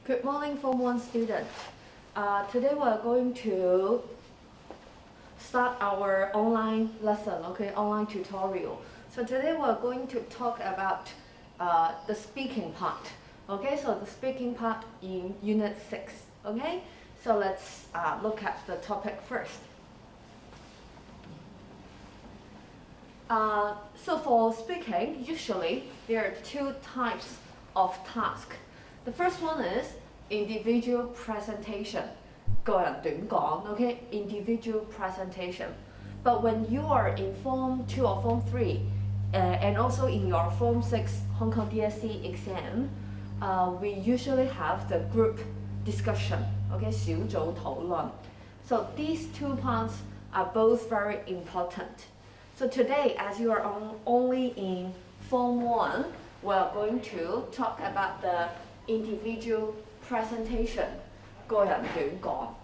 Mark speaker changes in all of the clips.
Speaker 1: Good morning, Form 1 student. Today we are going to start our online lesson, online tutorial. So today we are going to talk about the speaking part. So the speaking part in Unit 6. So let's look at the topic first. So for speaking, usually there are two types of tasks. The first one is individual presentation. 個人短講, individual presentation. But when you are in Form 2 or Form 3, and also in your Form 6 Hong Kong DSE exam, we usually have the group discussion, 小組討論. So these two parts are both very important. So today, as you are only in Form 1, we are going to talk about the individual presentation, 個人短講.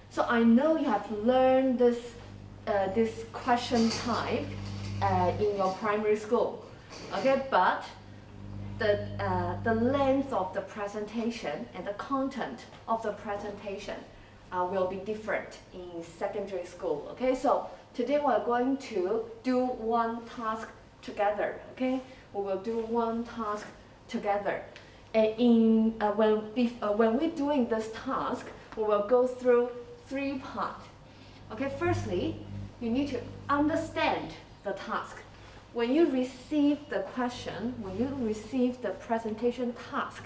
Speaker 1: So I know you have learned this question type in your primary school, but the length of the presentation and the content of the presentation will be different in secondary school. So today we are going to do one task together. We will do one task together. And when we're doing this task, we will go through three parts. Firstly, you need to understand the task. When you receive the question, when you receive the presentation task,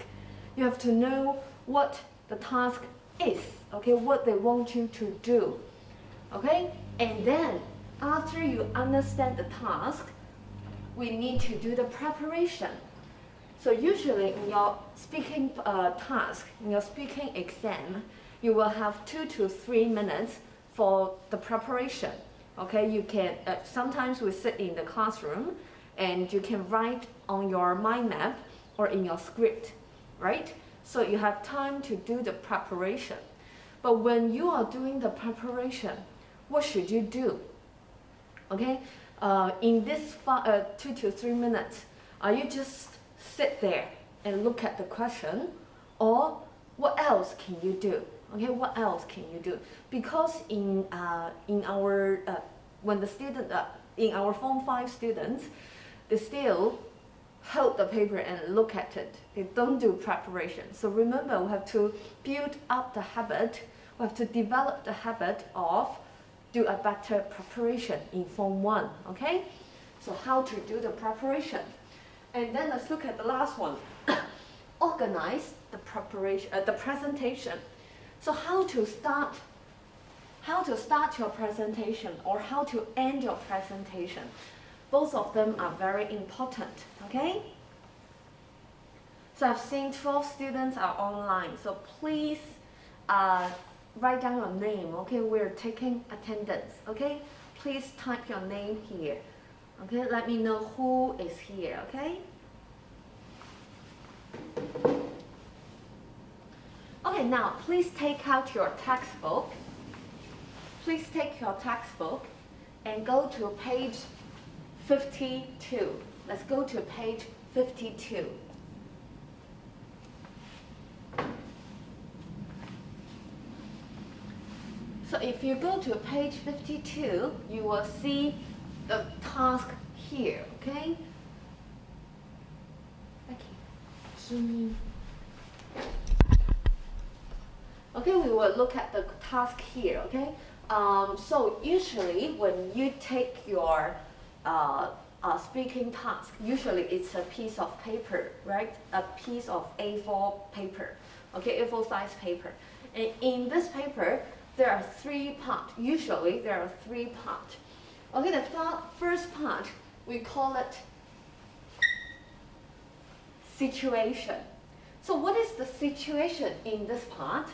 Speaker 1: you have to know what the task is, what they want you to do. And then, after you understand the task, we need to do the preparation. So usually in your speaking task, in your speaking exam, you will have 2 to 3 minutes for the preparation. You can, sometimes we sit in the classroom and you can write on your mind map or in your script, right? So you have time to do the preparation. But when you are doing the preparation, what should you do? In this 2 to 3 minutes, you just sit there and look at the question, or what else can you do? What else can you do? Because in our when the student in our Form 5 students, they still hold the paper and look at it. They don't do preparation. So remember, we have to build up the habit. We have to develop the habit of do a better preparation in Form 1. So how to do the preparation? And then let's look at the last one. Organize the preparation, the presentation. So how to start your presentation or how to end your presentation. Both of them are very important. So I've seen 12 students are online. So please write down your name. We're taking attendance. Please type your name here. Let me know who is here. Now please take out your textbook. Please take your textbook and go to page 52. Let's go to page 52. So if you go to page 52, you will see the task here, we will look at the task here, So usually when you take your speaking task, usually it's a piece of paper, right? A piece of A4 paper, A4 size paper. And in this paper, there are 3 parts. Usually there are 3 parts. The first part, we call it situation. So what is the situation in this part?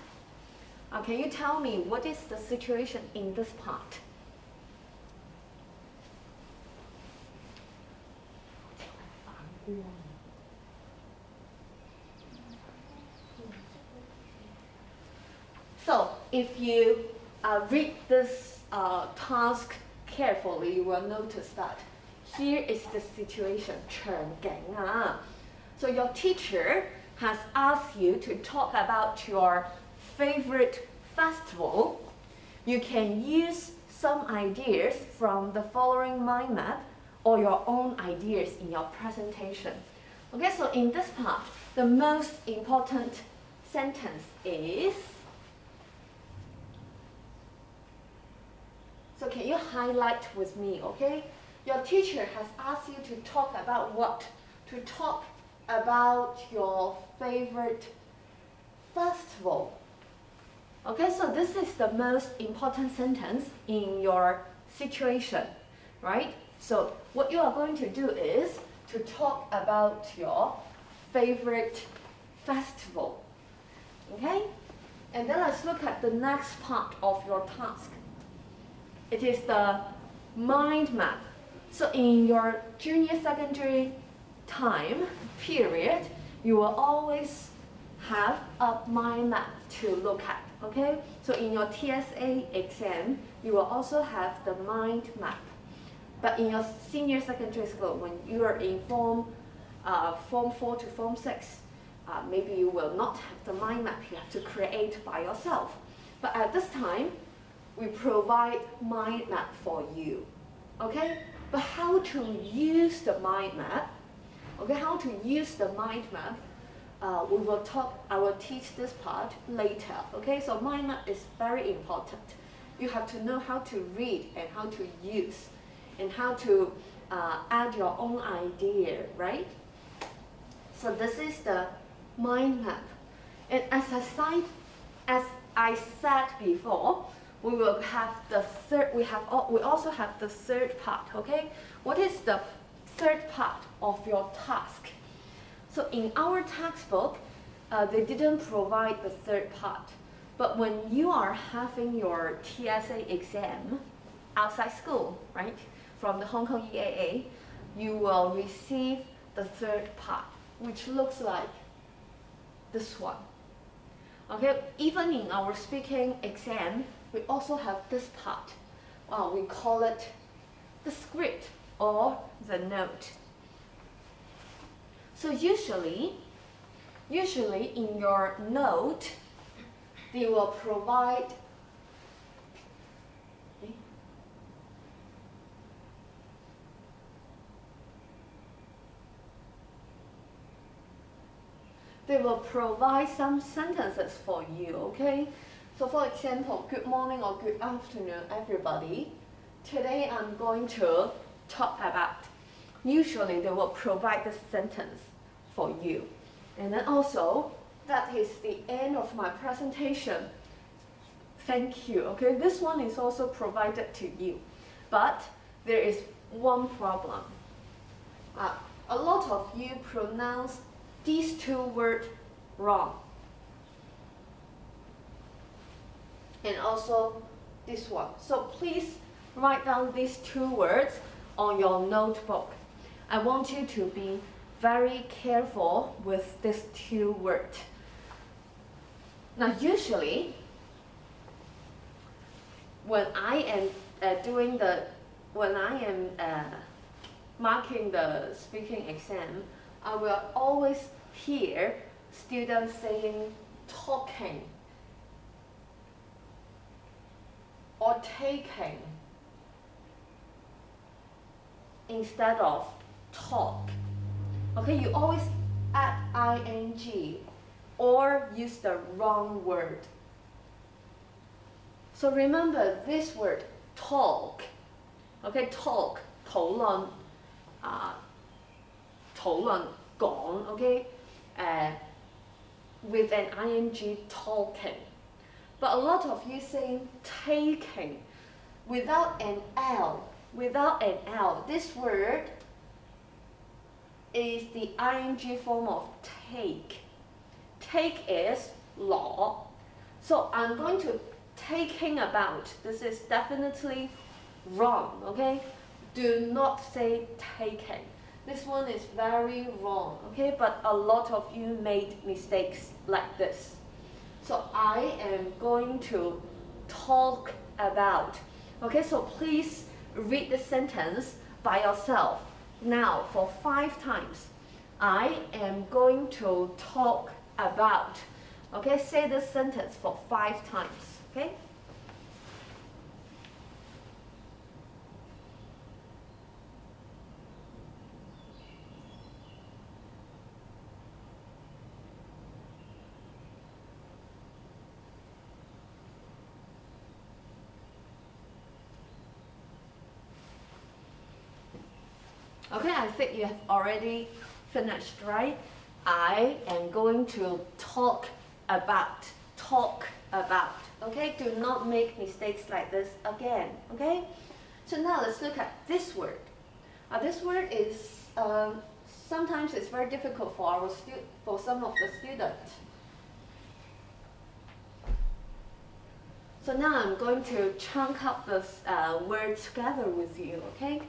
Speaker 1: Can you tell me what is the situation in this part? So if you read this task carefully, you will notice that here is the situation, 場景啊. So your teacher has asked you to talk about your favorite festival, you can use some ideas from the following mind map or your own ideas in your presentation. Okay, so in this part, the most important sentence is, so can you highlight with me, okay? Your teacher has asked you to talk about what? To talk about your favorite festival. Okay, so this is the most important sentence in your situation, right? So what you are going to do is to talk about your favorite festival. Okay? And then let's look at the next part of your task. It is the mind map. So in your junior secondary time period, you will always have a mind map to look at. Okay? So in your TSA exam, you will also have the mind map. But in your senior secondary school, when you are in Form 4 to Form 6, maybe you will not have the mind map. You have to create by yourself. But at this time, we provide mind map for you. Okay? But how to use the mind map? Okay, how to use the mind map? I will teach this part later. Okay, so mind map is very important. You have to know how to read and how to use and how to add your own idea, right? So this is the mind map. And as I said before, we will have the third. We also have the third part. Okay, what is the third part of your task? So in our textbook, they didn't provide the third part. But when you are having your TSA exam outside school, right, from the Hong Kong EAA, you will receive the third part, which looks like this one. Okay, even in our speaking exam, we also have this part. We call it the script or the note. So usually in your note, they will provide some sentences for you, okay? So for example, good morning or good afternoon, everybody. Today I'm going to talk about. Usually they will provide the sentence for you. And then also, that is the end of my presentation. Thank you, okay? This one is also provided to you. But there is one problem. A lot of you pronounce these two words wrong. And also this one. So please write down these two words on your notebook. I want you to be very careful with these two words. Now usually, when I am marking the speaking exam, I will always hear students saying talking or taking instead of talk. Okay, you always add ing or use the wrong word. So remember this word, talk. Okay, talk, 討論講, okay, with an ing, talking. But a lot of you saying taking without an L. This word is the ing form of take. Take is law. So I'm going to taking about. This is definitely wrong, okay? Do not say taking. This one is very wrong, okay? But a lot of you made mistakes like this. So I am going to talk about. Okay, so please read the sentence by yourself now for 5 times. I am going to talk about. Okay, say this sentence for 5 times. Okay? Okay, I think you have already finished, right? I am going to talk about. Talk about. Okay, do not make mistakes like this again. Okay, so now let's look at this word. This word is sometimes it's very difficult for some of the students. So now I'm going to chunk up this word together with you. Okay.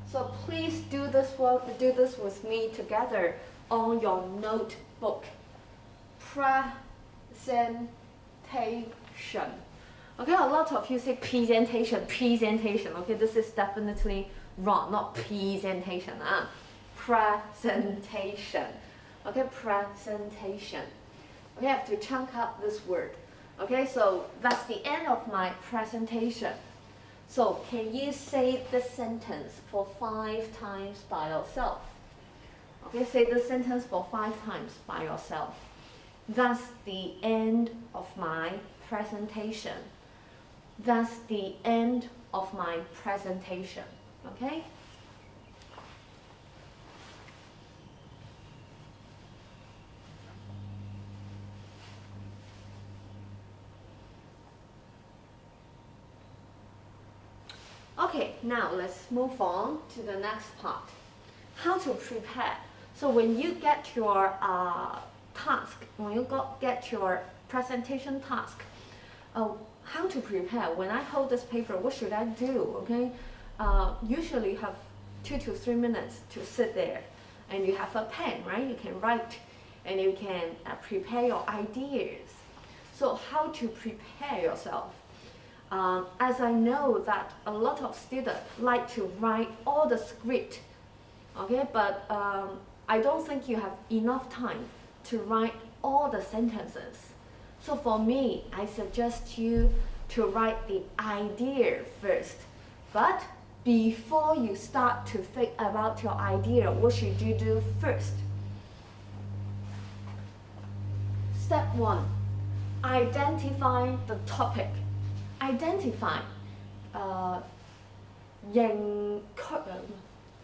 Speaker 1: So please do this with me together on your notebook. Presentation. Okay, a lot of you say presentation. Okay, this is definitely wrong, not presentation. Presentation. Okay, presentation. Okay, I have to chunk up this word. Okay, so that's the end of my presentation. So can you say this sentence for 5 times by yourself? Okay, say this sentence for 5 times by yourself. That's the end of my presentation. That's the end of my presentation. Okay? Okay, now let's move on to the next part. How to prepare. So when you get your task, when you get your presentation task, how to prepare. When I hold this paper, what should I do? Okay, usually you have 2 to 3 minutes to sit there, and you have a pen, right? You can write, and you can prepare your ideas. So how to prepare yourself? As I know that a lot of students like to write all the script, okay, but I don't think you have enough time to write all the sentences. So for me, I suggest you to write the idea first. But before you start to think about your idea, what should you do first? Step 1, identify the topic. Identify 認區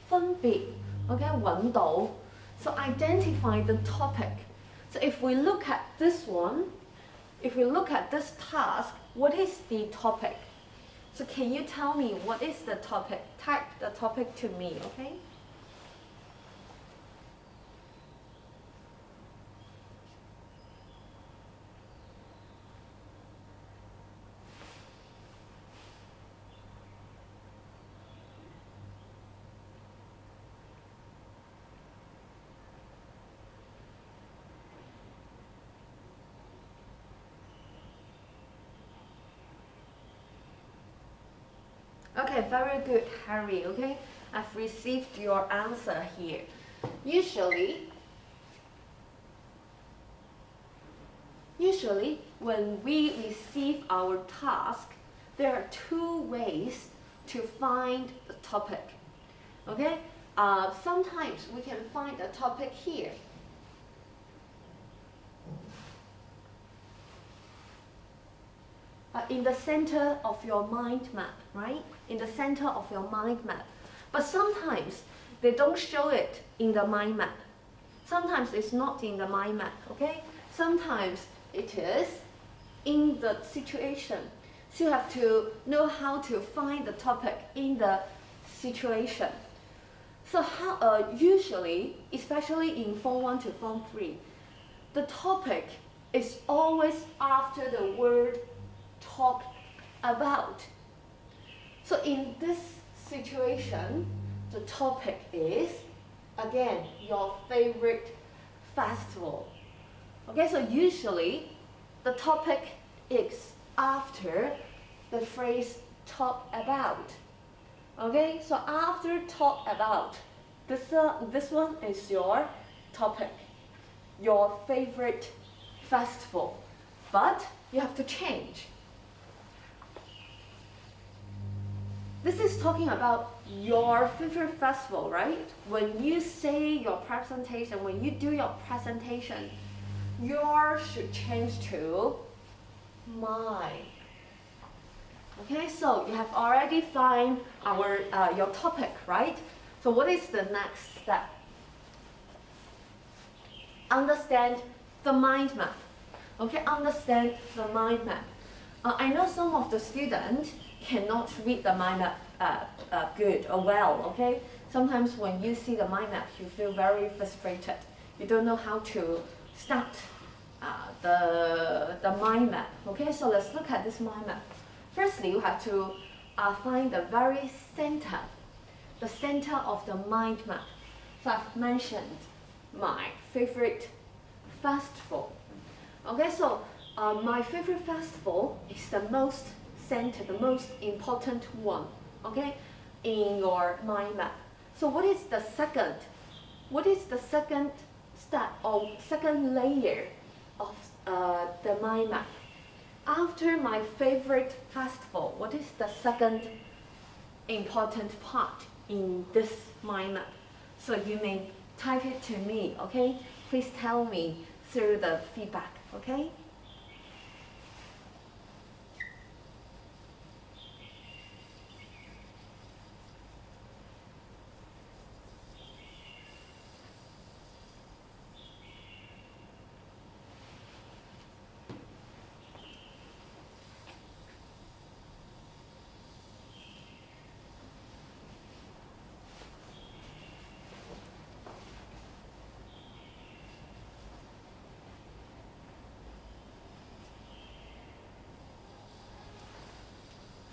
Speaker 1: 分別 okay 揾到 so identify the topic. So if we look at this one, if we look at this task, what is the topic? So can you tell me what is the topic? Type the topic to me, okay? Okay, very good, Harry, okay? I've received your answer here. Usually, when we receive our task, there are 2 ways to find the topic, okay? Sometimes we can find the topic here. In the center of your mind map, right? In the center of your mind map. But sometimes they don't show it in the mind map. Sometimes it's not in the mind map, okay? Sometimes it is in the situation. So you have to know how to find the topic in the situation. So how, usually, especially in Form 1 to Form 3, the topic is always after the word talk about. So in this situation, the topic is, again, your favorite festival. Okay, so usually the topic is after the phrase talk about. Okay, so after talk about, this one is your topic, your favorite festival, but you have to change. This is talking about your favorite festival, right? When you say your presentation, when you do your presentation, yours should change to my. Okay, so you have already found your topic, right? So what is the next step? Understand the mind map. Okay, understand the mind map. I know some of the students cannot read the mind map good or well, okay? Sometimes when you see the mind map, you feel very frustrated. You don't know how to start the mind map, okay? So let's look at this mind map. Firstly, you have to find the very center, the center of the mind map. So I've mentioned my favorite festival. Okay, so my favorite festival is the most center, the most important one, okay, in your mind map. So what is the second? What is the second step or second layer of the mind map? After my favorite festival, what is the second important part in this mind map? So you may type it to me, okay? Please tell me through the feedback, okay?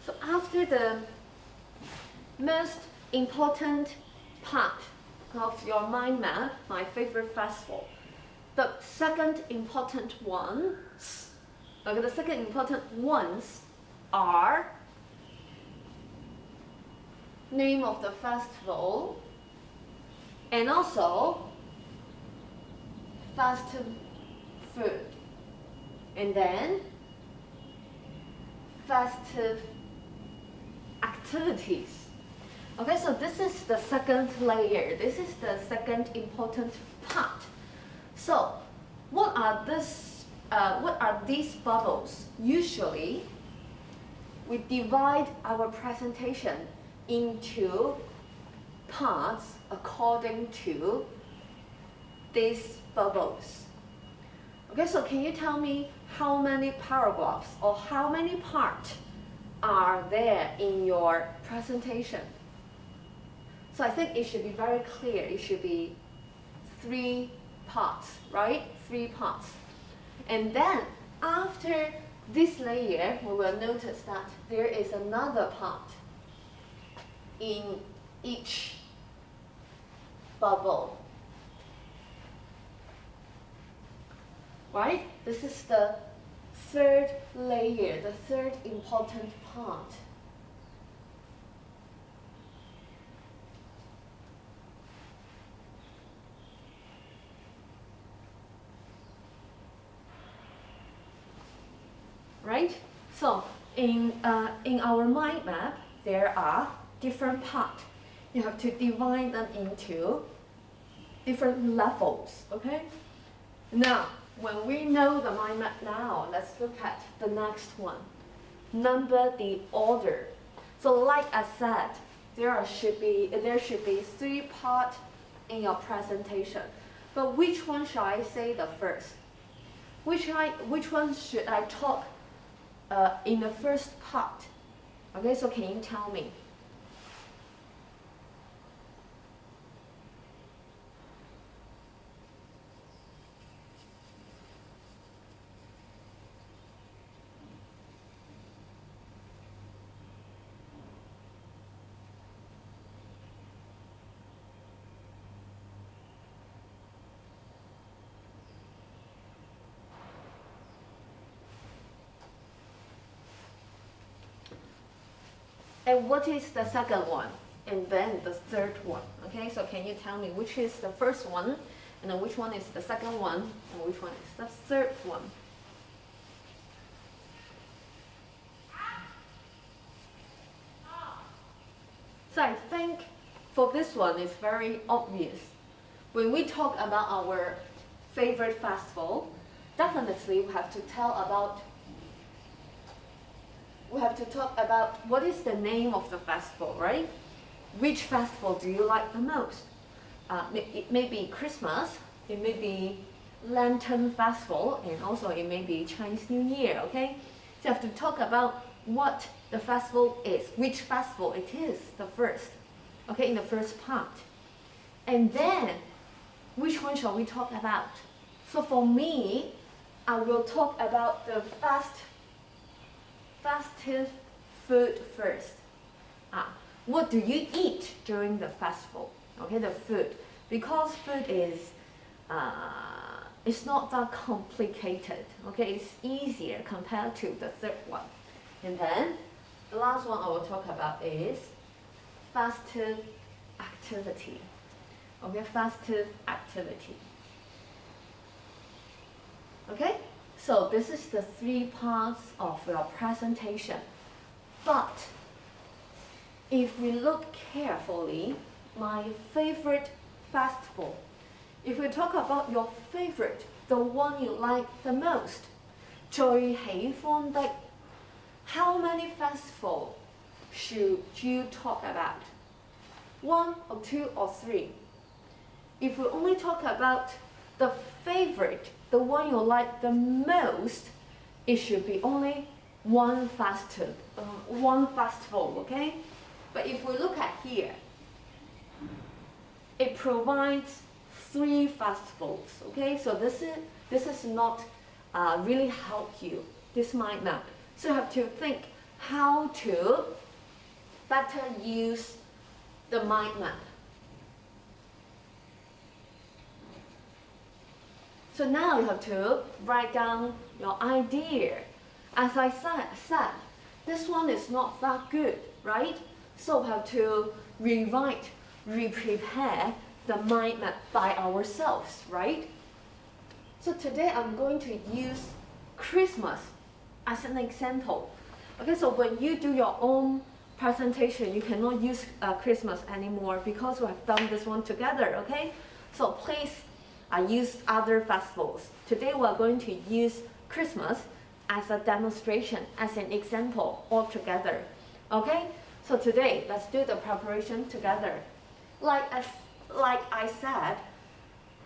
Speaker 1: So after the most important part of your mind map, my favorite festival, the second important ones, okay, the second important ones are name of the festival and also festive food, and then festive activities. Okay, so this is the second layer. This is the second important part. So, what are these bubbles? Usually, we divide our presentation into parts according to these bubbles. Okay, so can you tell me how many paragraphs or how many parts are there in your presentation? So I think it should be very clear. It should be 3 parts, right? 3 parts. And then after this layer, we will notice that there is another part in each bubble. Right? This is the third layer, the third important part. Right? So in our mind map, there are different parts. You have to divide them into different levels, okay? Now, when we know the mind map now, let's look at the next one. Number the order. So like I said, there should be 3 parts in your presentation. But which one shall I say the first? Which one should I talk in the first part? Okay, so can you tell me? And what is the second one? And then the third one. Okay, so can you tell me which is the first one, and then which one is the second one, and which one is the third one? So I think for this one, it's very obvious. When we talk about our favorite festival, definitely we have to talk about what is the name of the festival, right? Which festival do you like the most? It may be Christmas, it may be Lantern Festival, and also it may be Chinese New Year, okay? So you have to talk about what the festival is, which festival it is, the first, okay, in the first part. And then, which one shall we talk about? So for me, I will talk about the festive food first. What do you eat during the festival? Okay, the food. Because food is, it's not that complicated. Okay, it's easier compared to the third one. And then, the last one I will talk about is festive activity. Okay, festive activity. Okay, so this is the 3 parts of your presentation. But if we look carefully, my favorite festival, if we talk about your favorite, the one you like the most, 最喜歡的, how many festivals should you talk about? 1 or 2 or 3? If we only talk about the favorite, the one you like the most, it should be only one festival, okay? But if we look at here, it provides 3 festivals, okay? So this is not really help you, this mind map. So you have to think how to better use the mind map. So now you have to write down your idea. As I said, this one is not that good, right? So we have to rewrite, re-prepare the mind map by ourselves, right? So today I'm going to use Christmas as an example. Okay, so when you do your own presentation, you cannot use Christmas anymore because we have done this one together, okay? So please use other festivals. Today we are going to use Christmas as a demonstration, as an example all together, okay? So today, let's do the preparation together. Like I said,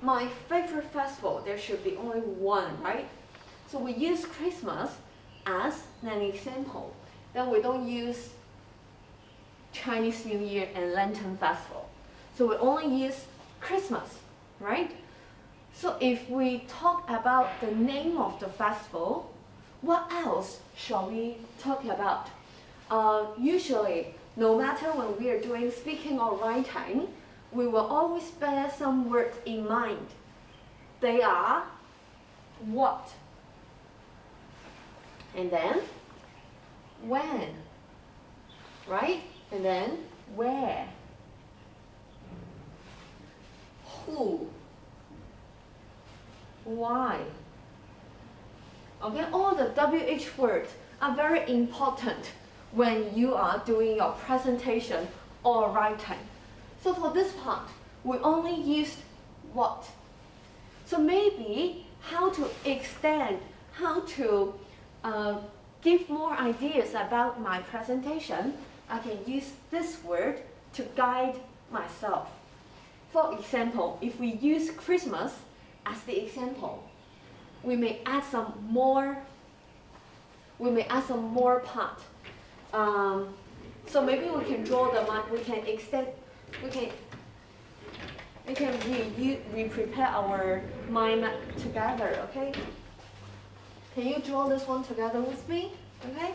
Speaker 1: my favorite festival, there should be only one, right? So we use Christmas as an example. Then we don't use Chinese New Year and Lantern Festival. So we only use Christmas, right? So if we talk about the name of the festival, what else shall we talk about? Usually, no matter when we are doing speaking or writing, we will always bear some words in mind. They are what? And then when, right? And then where? Who? Why? Okay, all the WH words are very important when you are doing your presentation or writing. So for this part, we only used what. So maybe how to extend, how to give more ideas about my presentation, I can use this word to guide myself. For example, if we use Christmas as the example, we may add some more part. So maybe we can draw the map, we can extend, we can re-prepare our mind map together, okay? Can you draw this one together with me, okay?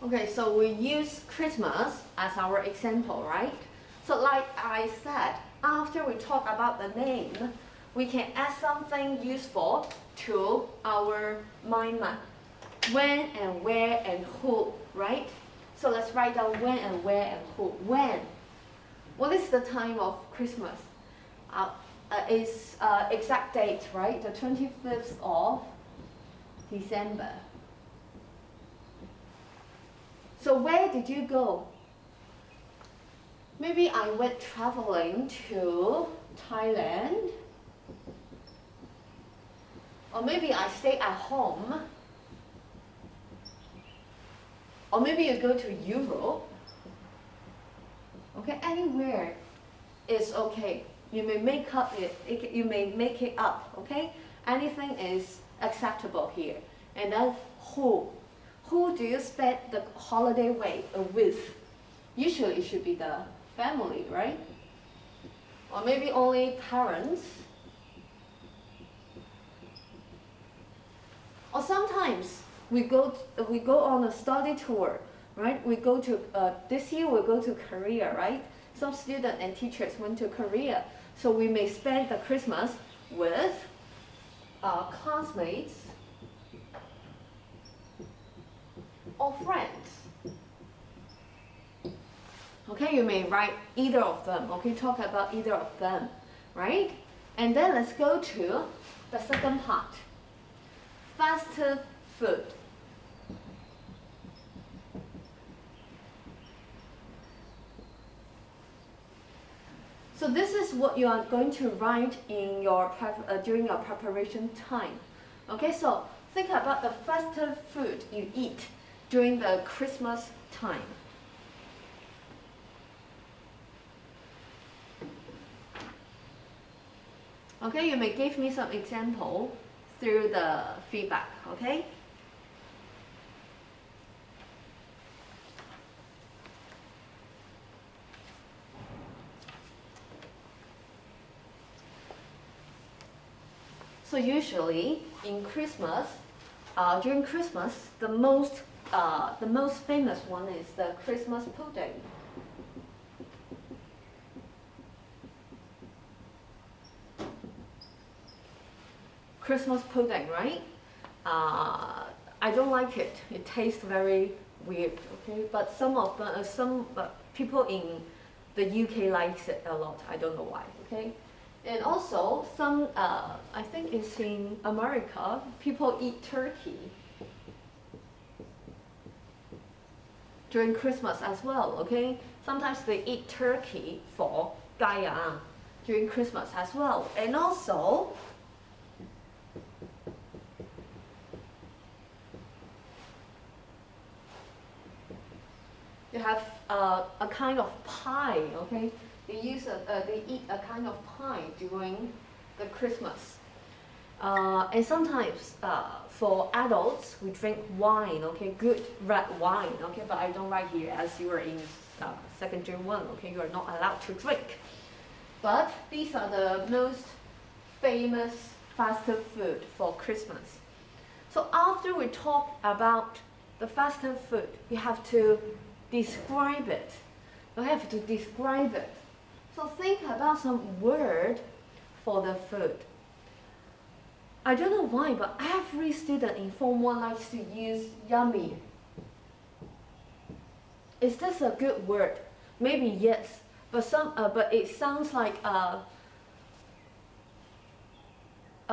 Speaker 1: Okay, so we use Christmas as our example, right? So like I said, after we talk about the name, we can add something useful to our mind map. When and where and who, right? So let's write down when and where and who. When? What is the time of Christmas? It's exact date, right? The 25th of December. So where did you go? Maybe I went traveling to Thailand. Or maybe I stay at home. Or maybe you go to Europe. Okay, anywhere is okay. You may make you may make it up, okay? Anything is acceptable here. And then who? Who do you spend the holiday with? Usually it should be the family, right? Or maybe only parents. Or sometimes we go on a study tour, right? We go to this year we go to Korea, right? Some students and teachers went to Korea, so we may spend the Christmas with our classmates or friends. Okay, you may write either of them. Okay, talk about either of them, right? And then let's go to the second part. Festive food. So this is what you are going to write in your during your preparation time. Okay, so think about the festive food you eat during the Christmas time. Okay, you may give me some example through the feedback, okay? So usually in Christmas, during Christmas, the most famous one is the Christmas pudding. Christmas pudding, right? I don't like it. It tastes very weird, okay? But some people in the UK likes it a lot. I don't know why, okay? And also, some, I think it's in America, people eat turkey during Christmas as well, okay? Sometimes they eat turkey for gaya during Christmas as well. And also, you have a kind of pie, okay? They eat a kind of pie during the Christmas. And sometimes for adults, we drink wine, okay? Good red wine, okay? But I don't write here as you are in secondary 1, okay? You are not allowed to drink. But these are the most famous festive food for Christmas. So after we talk about the festive food, we have to describe it. We have to describe it. So think about some word for the food. I don't know why, but every student in Form 1 likes to use yummy. Is this a good word? Maybe yes, but it sounds like a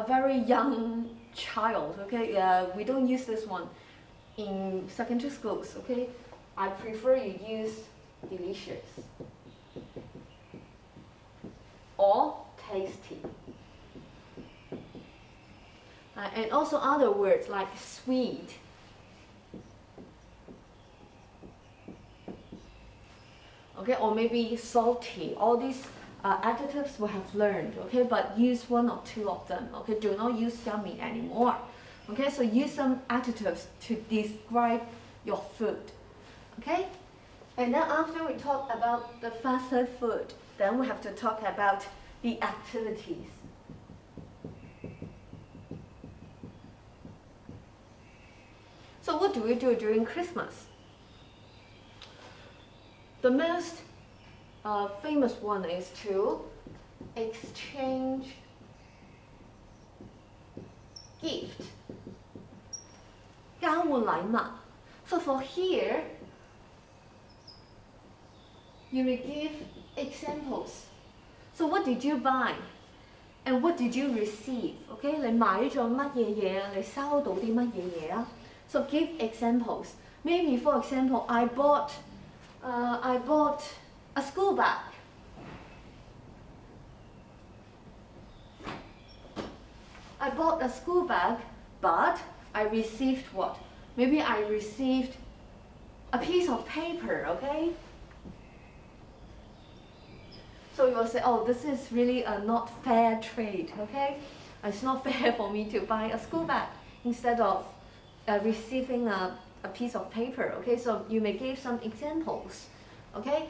Speaker 1: very young child. Okay, we don't use this one in secondary schools. Okay, I prefer you use delicious or tasty. And also other words like sweet. Okay, or maybe salty. All these adjectives we have learned, okay, but use one or two of them. Okay, do not use yummy anymore. Okay, so use some adjectives to describe your food. Okay, and then after we talk about the festive food, then we have to talk about the activities. So what do we do during Christmas? The most famous one is to exchange gift. 交換禮物. So for here, you may give examples. So what did you buy? And what did you receive? Okay, 你買咗乜嘢嘢啊？你收到啲乜嘢嘢啊？ So give examples. Maybe for example, I bought a school bag. I bought a school bag, but I received what? Maybe I received a piece of paper, okay? So you will say, oh, this is really a not fair trade, okay? It's not fair for me to buy a school bag instead of receiving a piece of paper, okay? So you may give some examples, okay?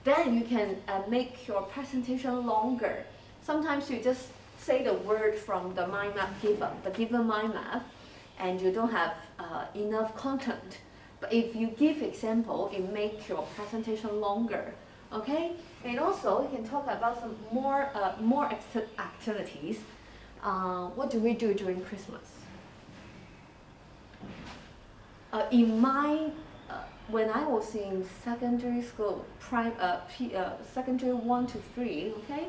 Speaker 1: Then you can make your presentation longer. Sometimes you just say the word from the mind map given, the given mind map, and you don't have enough content. But if you give example, it makes your presentation longer, okay? And also, you can talk about some more activities. What do we do during Christmas? When I was in secondary school, secondary 1 to 3, okay,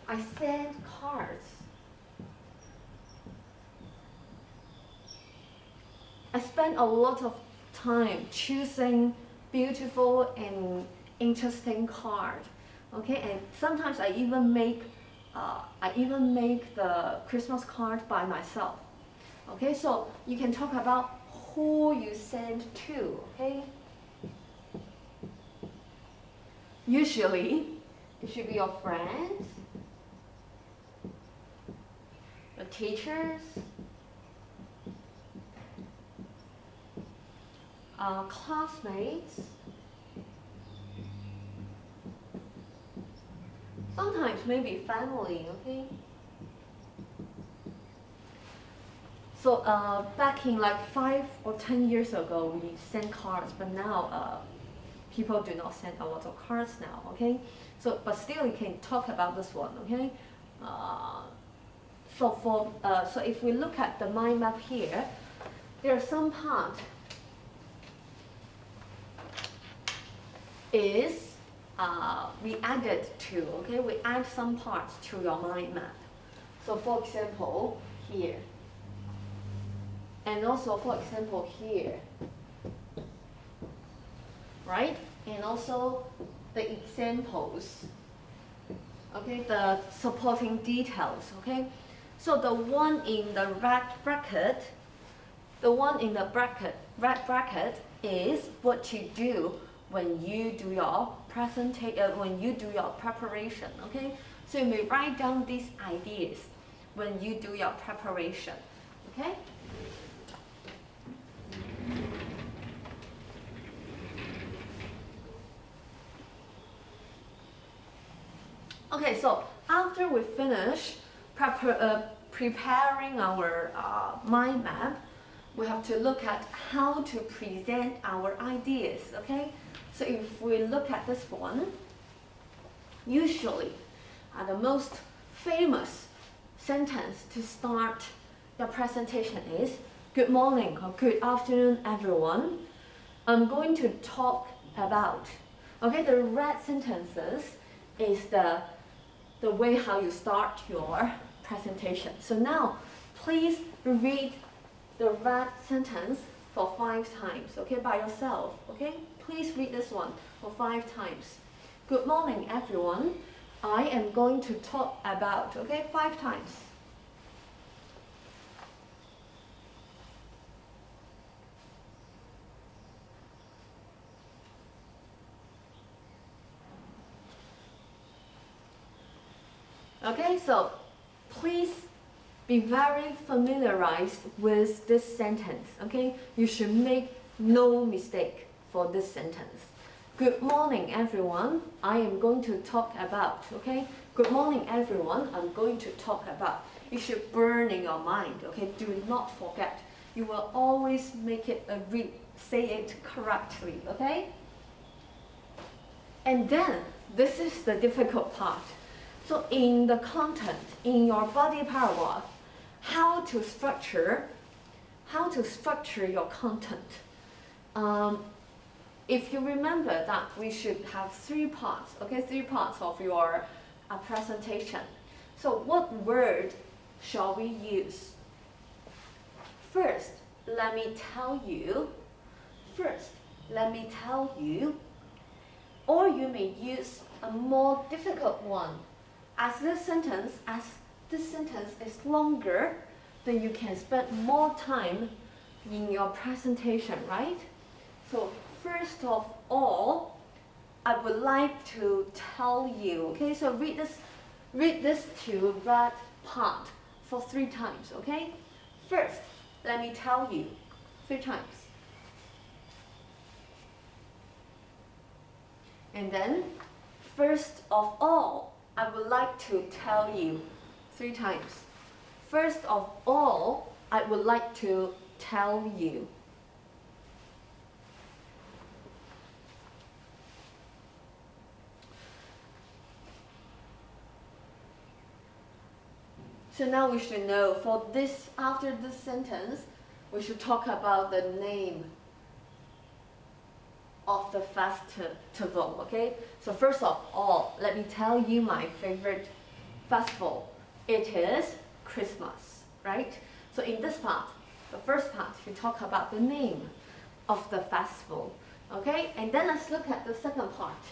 Speaker 1: I sent cards. I spent a lot of time choosing beautiful and interesting cards. Okay, and sometimes I even make the Christmas card by myself. Okay, so you can talk about who you send to. Okay, usually it should be your friends, your teachers, classmates. Sometimes maybe family, okay? So back in like 5 or 10 years ago, we sent cards, but now people do not send a lot of cards now, okay? So, but still you can talk about this one, okay? So if we look at the mind map here, there are some part is we added to, okay? We add some parts to your mind map. So for example, here. And also for example here. Right? And also the examples. Okay, the supporting details, okay? So the one in the red bracket, red bracket is what you do when you do your preparation, okay? So you may write down these ideas when you do your preparation, okay? Okay, so after we finish preparing our mind map, we have to look at how to present our ideas, okay? So if we look at this one, usually the most famous sentence to start your presentation is, good morning or good afternoon, everyone. I'm going to talk about, okay, the red sentences is the way how you start your presentation. So now, please read the red sentence for 5 times, okay, by yourself, okay? Please read this one for 5 times. Good morning, everyone. I am going to talk about, okay, 5 times. Okay, so please be very familiarized with this sentence, okay? You should make no mistake for this sentence. Good morning, everyone. I am going to talk about, okay? Good morning, everyone. I'm going to talk about. You should burn in your mind, okay? Do not forget. You will always make it say it correctly, okay? And then, this is the difficult part. So in the content, in your body paragraph, how to structure your content. If you remember that we should have 3 parts, okay, 3 parts of your presentation. So what word shall we use? First, let me tell you, or you may use a more difficult one. As this sentence is longer, then you can spend more time in your presentation, right? So first of all, I would like to tell you, okay, so read this to that part for 3 times, okay? First, let me tell you 3 times. And then, first of all, I would like to tell you 3 times. First of all, I would like to tell you. So now we should know, for this, after this sentence, we should talk about the name of the festival, okay? So first of all, let me tell you my favorite festival. It is Christmas, right? So in this part, the first part, we talk about the name of the festival, okay? And then let's look at the second part.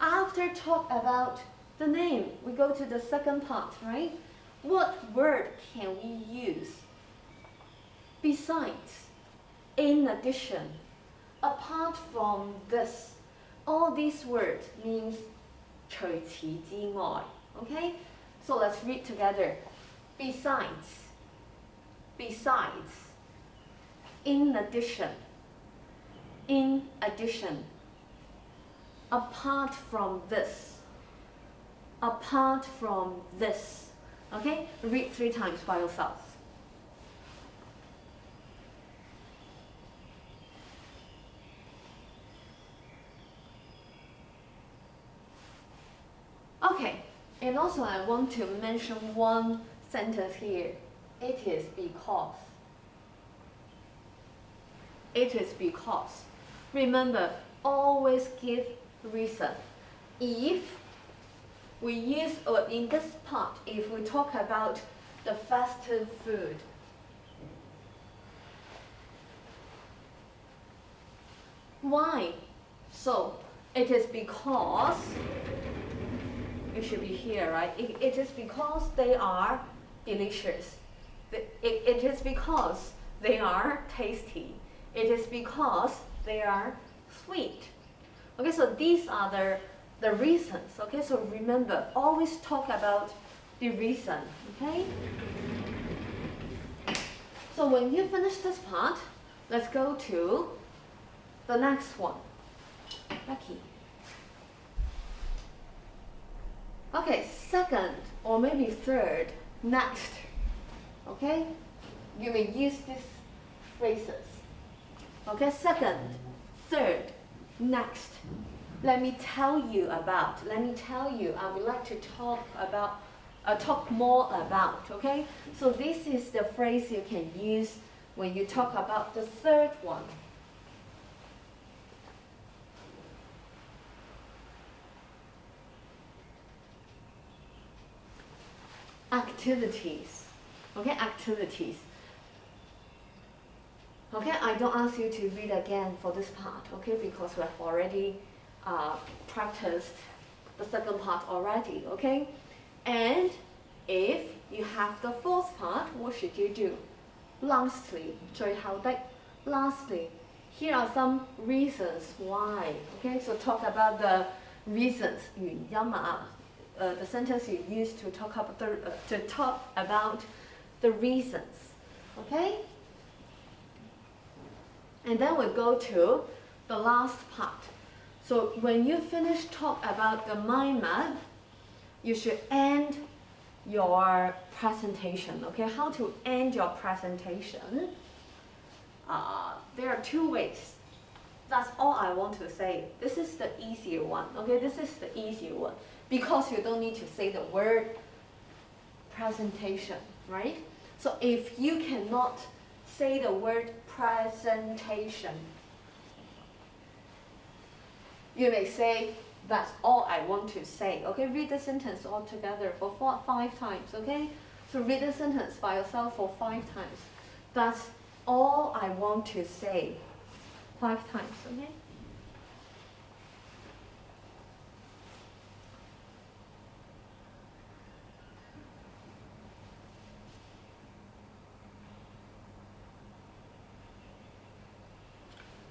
Speaker 1: After talk about the name, we go to the second part, right? What word can we use? Besides, in addition, apart from this, all these words means 除此之外, okay? So let's read together. Besides, in addition, apart from this, okay? Read 3 times by yourself. Okay, and also I want to mention one sentence here. It is because. It is because. Remember, always give reason. If we use, or in this part, if we talk about the festive food, why? So, it is because, it should be here, right? It is because they are delicious. It is because they are tasty. It is because they are sweet. Okay, so these are the reasons. Okay, so remember, always talk about the reason. Okay? So when you finish this part, let's go to the next one. Becky. Okay, second or maybe third, next. Okay? You may use these phrases. Okay, second, third, next. Let me tell you, I would like to talk more about, okay? So this is the phrase you can use when you talk about the third one. Activities, okay, activities. Okay, I don't ask you to read again for this part, okay, because we have already practiced the second part already, okay? And if you have the fourth part, what should you do? Lastly, 最後的, lastly, here are some reasons why, okay? So talk about the reasons, 原因啊, the sentence you use to talk about the reasons, okay? And then we go to the last part. So when you finish talk about the mind map, you should end your presentation, okay? How to end your presentation? There are 2 ways. That's all I want to say. This is the easier one, okay? This is the easier one because you don't need to say the word presentation, right? So if you cannot say the word presentation, you may say, that's all I want to say, okay? Read the sentence all together for 5 times, okay? So read the sentence by yourself for 5 times. That's all I want to say. 5 times, okay?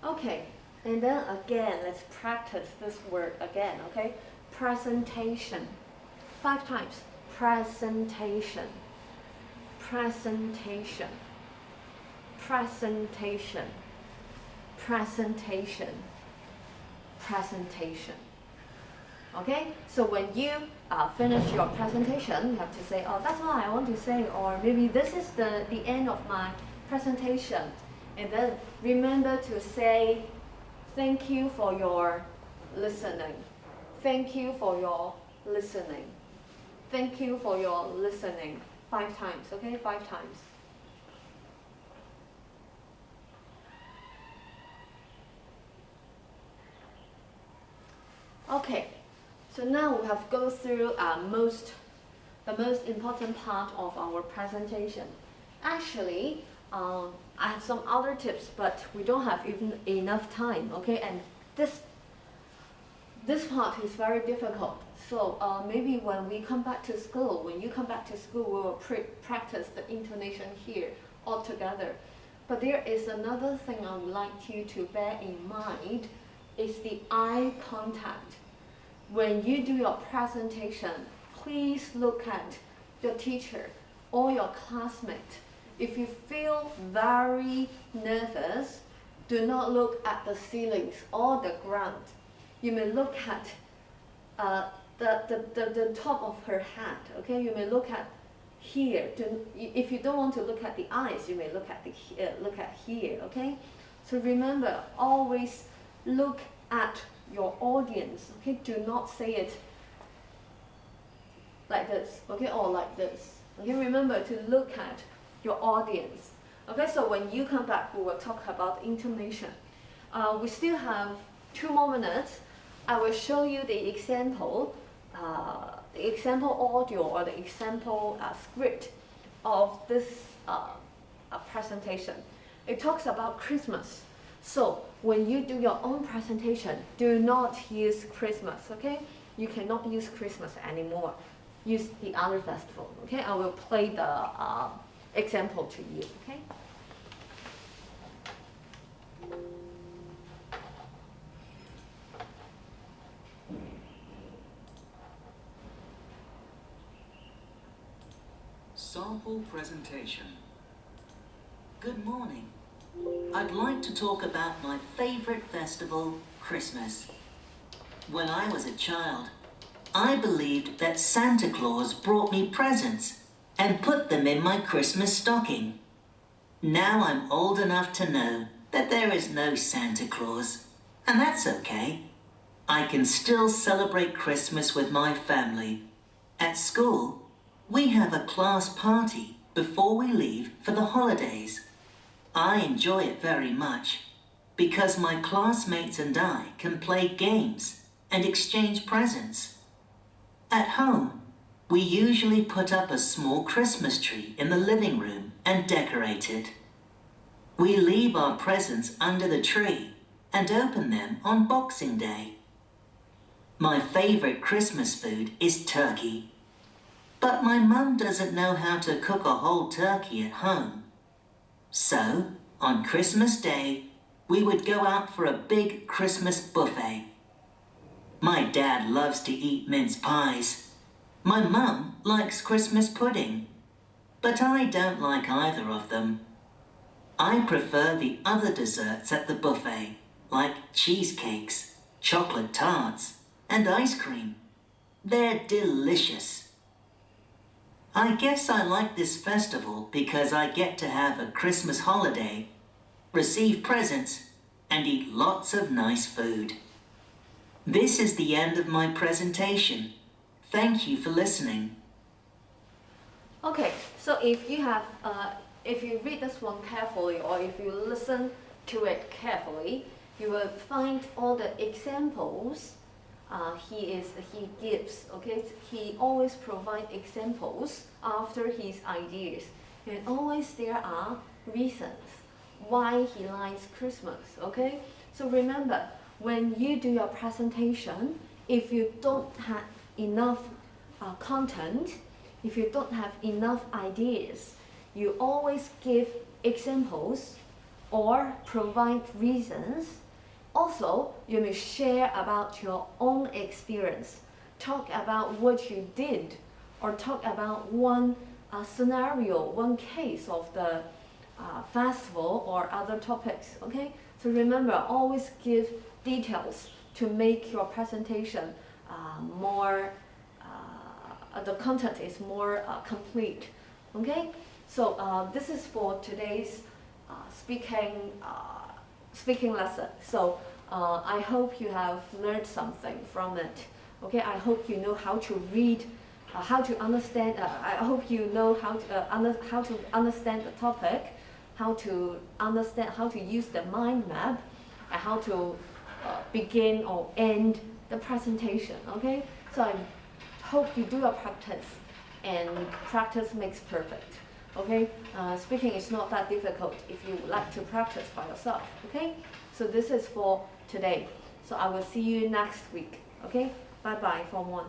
Speaker 1: Okay, and then again, let's practice this word again, okay? Presentation. 5 times. Presentation. Presentation. Presentation. Presentation. Presentation. Okay? So when you finish your presentation, you have to say, oh, that's all I want to say, or maybe this is the end of my presentation. And then remember to say, thank you for your listening. Thank you for your listening. Thank you for your listening. 5 times, okay? 5 times. Okay, so now we have gone through the most important part of our presentation. Actually, I have some other tips, but we don't have even enough time, okay? And this part is very difficult. So maybe when we come back to school, when you come back to school, we will practice the intonation here all together. But there is another thing I would like you to bear in mind, is the eye contact. When you do your presentation, please look at your teacher or your classmate. If you feel very nervous, do not look at the ceilings or the ground. You may look at the top of her head, okay? You may look at here. If you don't want to look at the eyes, you may look at here, okay? So remember, always look at your audience, okay? Do not say it like this, okay? Or like this, okay? Remember to look at your audience. Okay, so when you come back, we will talk about intonation. We still have 2 more minutes. I will show you the example audio or the example script of this presentation. It talks about Christmas. So when you do your own presentation, do not use Christmas, okay? You cannot use Christmas anymore. Use the other festival, okay? I will play the example to you, okay?
Speaker 2: Sample presentation. Good morning. I'd like to talk about my favorite festival, Christmas. When I was a child, I believed that Santa Claus brought me presents and put them in my Christmas stocking. Now I'm old enough to know that there is no Santa Claus, and that's okay. I can still celebrate Christmas with my family. At school, we have a class party before we leave for the holidays. I enjoy it very much because my classmates and I can play games and exchange presents. At home, we usually put up a small Christmas tree in the living room and decorate it. We leave our presents under the tree and open them on Boxing Day. My favorite Christmas food is turkey. But my mum doesn't know how to cook a whole turkey at home. So, on Christmas Day, we would go out for a big Christmas buffet. My dad loves to eat mince pies. My mum likes Christmas pudding. But I don't like either of them. I prefer the other desserts at the buffet, like cheesecakes, chocolate tarts, and ice cream. They're delicious. I guess I like this festival because I get to have a Christmas holiday, receive presents, and eat lots of nice food. This is the end of my presentation. Thank you for listening.
Speaker 1: Okay, so if you have, if you read this one carefully or if you listen to it carefully, you will find all the examples he gives. Okay, he always provides examples after his ideas, and always there are reasons why he likes Christmas. Okay, so remember, when you do your presentation, if you don't have enough content, if you don't have enough ideas, you always give examples or provide reasons. Also, you may share about your own experience, talk about what you did, or talk about one scenario, one case of the festival or other topics. Okay, so remember, always give details to make your presentation more, the content is more complete. Okay, so this is for today's speaking lesson. So I hope you have learned something from it. Okay, I hope you know how to read, how to understand. I hope you know how to understand the topic, how to understand how to use the mind map, and how to begin or end the presentation. Okay, so I hope you do a practice, and practice makes perfect. Okay, speaking is not that difficult if you like to practice by yourself. Okay, so this is for today. So I will see you next week. Okay, bye bye, Form 1.